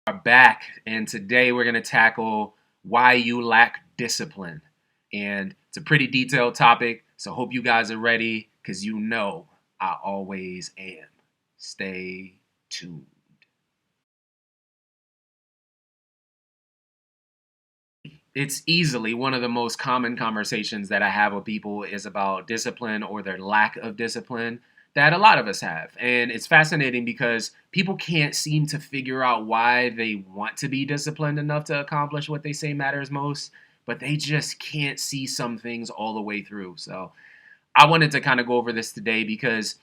Are back, and today we're going to tackle why you lack discipline. And it's a pretty detailed topic, so hope you guys are ready because you know I always am. Stay tuned. It's easily one of the most common conversations that I have with people is about discipline or their lack of discipline that a lot of us have. And it's fascinating because people can't seem to figure out why they want to be disciplined enough to accomplish what they say matters most, but they just can't see some things all the way through. So I wanted to kind of go over this today because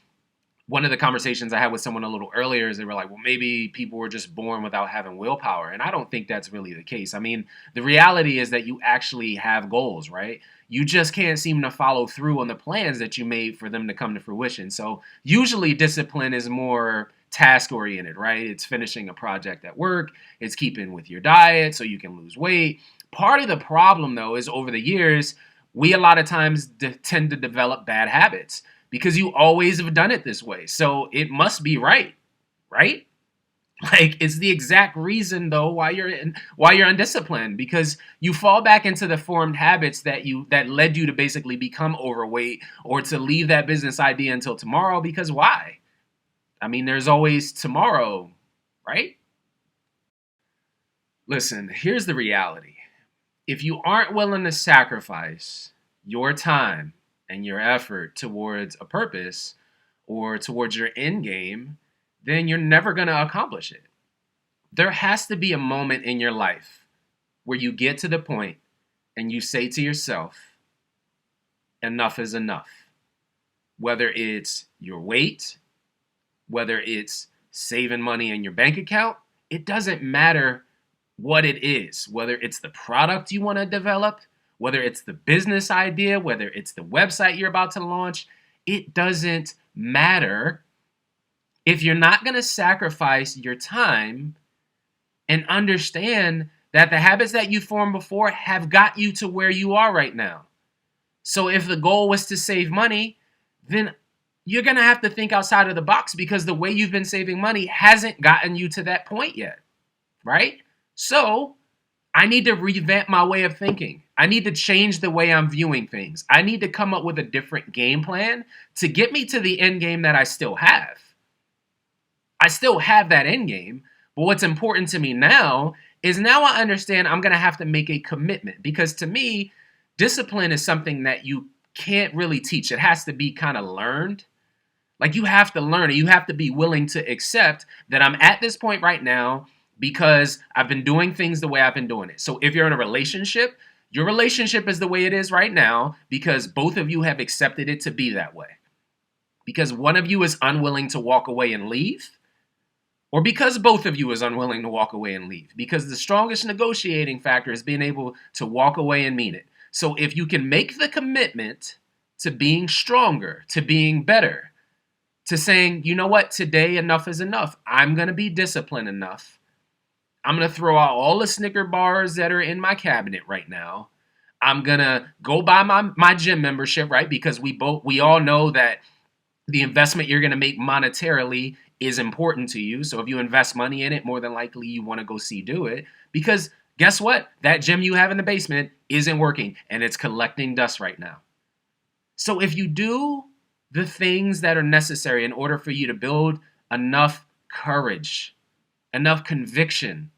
one of the conversations I had with someone a little earlier is they were like, well, maybe people were just born without having willpower. And I don't think that's really the case. I mean, the reality is that you actually have goals, right? You just can't seem to follow through on the plans that you made for them to come to fruition. So usually discipline is more task oriented, right? It's finishing a project at work, it's keeping with your diet so you can lose weight. Part of the problem, though, is over the years, we a lot of times tend to develop bad habits because you always have done it this way. So it must be right, right? Like it's the exact reason though why you're undisciplined because you fall back into the formed habits that led you to basically become overweight or to leave that business idea until tomorrow because why? I mean, there's always tomorrow, right? Listen, here's the reality. If you aren't willing to sacrifice your time and your effort towards a purpose or towards your end game, then you're never going to accomplish it. There has to be a moment in your life where you get to the point and you say to yourself, enough is enough. Whether it's your weight, whether it's saving money in your bank account, it doesn't matter what it is, whether it's the product you want to develop, whether it's the business idea, whether it's the website you're about to launch, it doesn't matter if you're not going to sacrifice your time and understand that the habits that you formed before have got you to where you are right now. So if the goal was to save money, then you're going to have to think outside of the box because the way you've been saving money hasn't gotten you to that point yet, right? So I need to revamp my way of thinking. I need to change the way I'm viewing things. I need to come up with a different game plan to get me to the end game that I still have. I still have that end game, but what's important to me now is now I understand I'm going to have to make a commitment because to me, discipline is something that you can't really teach. It has to be kind of learned. Like you have to learn it. You have to be willing to accept that I'm at this point right now because I've been doing things the way I've been doing it. So if you're in a relationship, your relationship is the way it is right now because both of you have accepted it to be that way. Because one of you is unwilling to walk away and leave, or because both of you is unwilling to walk away and leave. Because the strongest negotiating factor is being able to walk away and mean it. So if you can make the commitment to being stronger, to being better, to saying, you know what, today enough is enough. I'm going to be disciplined enough. I'm going to throw out all the Snicker bars that are in my cabinet right now. I'm going to go buy my gym membership, right? Because we all know that the investment you're going to make monetarily is important to you. So if you invest money in it, more than likely you want to go do it. Because guess what? That gym you have in the basement isn't working and it's collecting dust right now. So if you do the things that are necessary in order for you to build enough courage, enough conviction,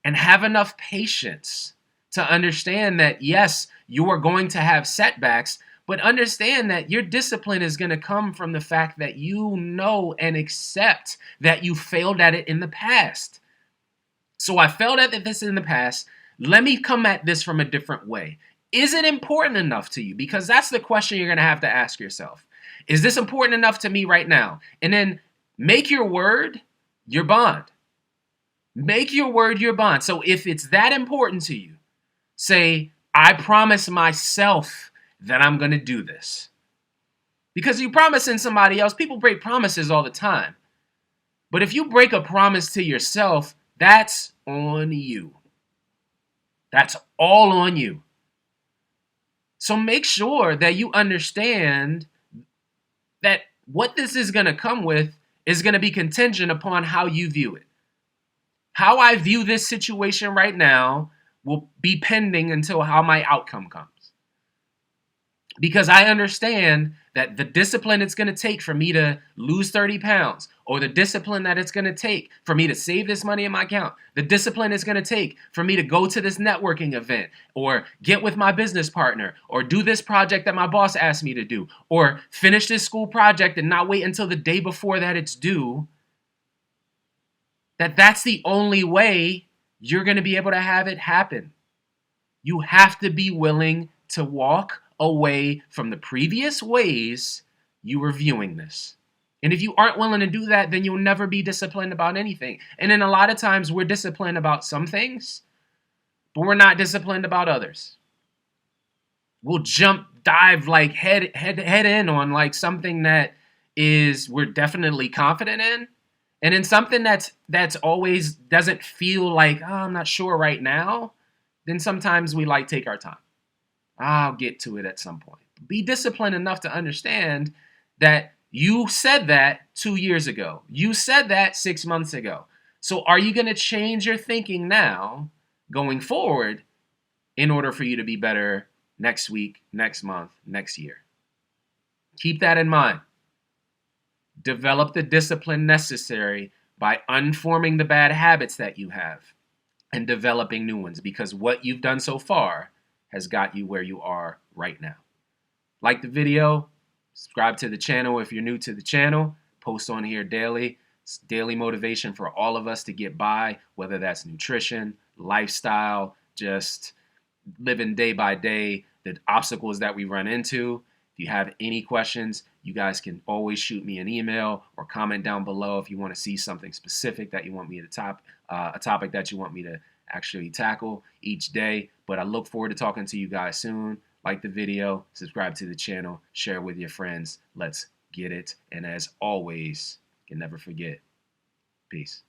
and have enough patience to understand that, yes, you are going to have setbacks, but understand that your discipline is going to come from the fact that you know and accept that you failed at it in the past. So I failed at this in the past. Let me come at this from a different way. Is it important enough to you? Because that's the question you're going to have to ask yourself. Is this important enough to me right now? And then make your word your bond. Make your word your bond. So if it's that important to you, say, I promise myself that I'm going to do this. Because you promising somebody else, people break promises all the time. But if you break a promise to yourself, that's on you. That's all on you. So make sure that you understand that what this is going to come with is going to be contingent upon how you view it. How I view this situation right now will be pending until how my outcome comes. Because I understand that the discipline it's going to take for me to lose 30 pounds, or the discipline that it's going to take for me to save this money in my account, the discipline it's going to take for me to go to this networking event, or get with my business partner, or do this project that my boss asked me to do, or finish this school project and not wait until the day before that it's due, that's the only way you're going to be able to have it happen. You have to be willing to walk away from the previous ways you were viewing this. And if you aren't willing to do that, then you'll never be disciplined about anything. And then a lot of times we're disciplined about some things, but we're not disciplined about others. We'll dive like head in on like something that is we're definitely confident in, and in something that's always doesn't feel like, oh, I'm not sure right now. Then sometimes we like take our time. I'll get to it at some point. Be disciplined enough to understand that you said that 2 years ago. You said that 6 months ago. So are you going to change your thinking now going forward in order for you to be better next week, next month, next year? Keep that in mind. Develop the discipline necessary by unforming the bad habits that you have and developing new ones, because what you've done so far has got you where you are right now. Like the video, subscribe to the channel if you're new to the channel, post on here daily. It's daily motivation for all of us to get by, whether that's nutrition, lifestyle, just living day by day, the obstacles that we run into. If you have any questions, you guys can always shoot me an email or comment down below if you want to see something specific that you want me to a topic that you want me to actually tackle each day. But I look forward to talking to you guys soon. Like the video, subscribe to the channel, share with your friends. Let's get it. And as always, you can never forget. Peace.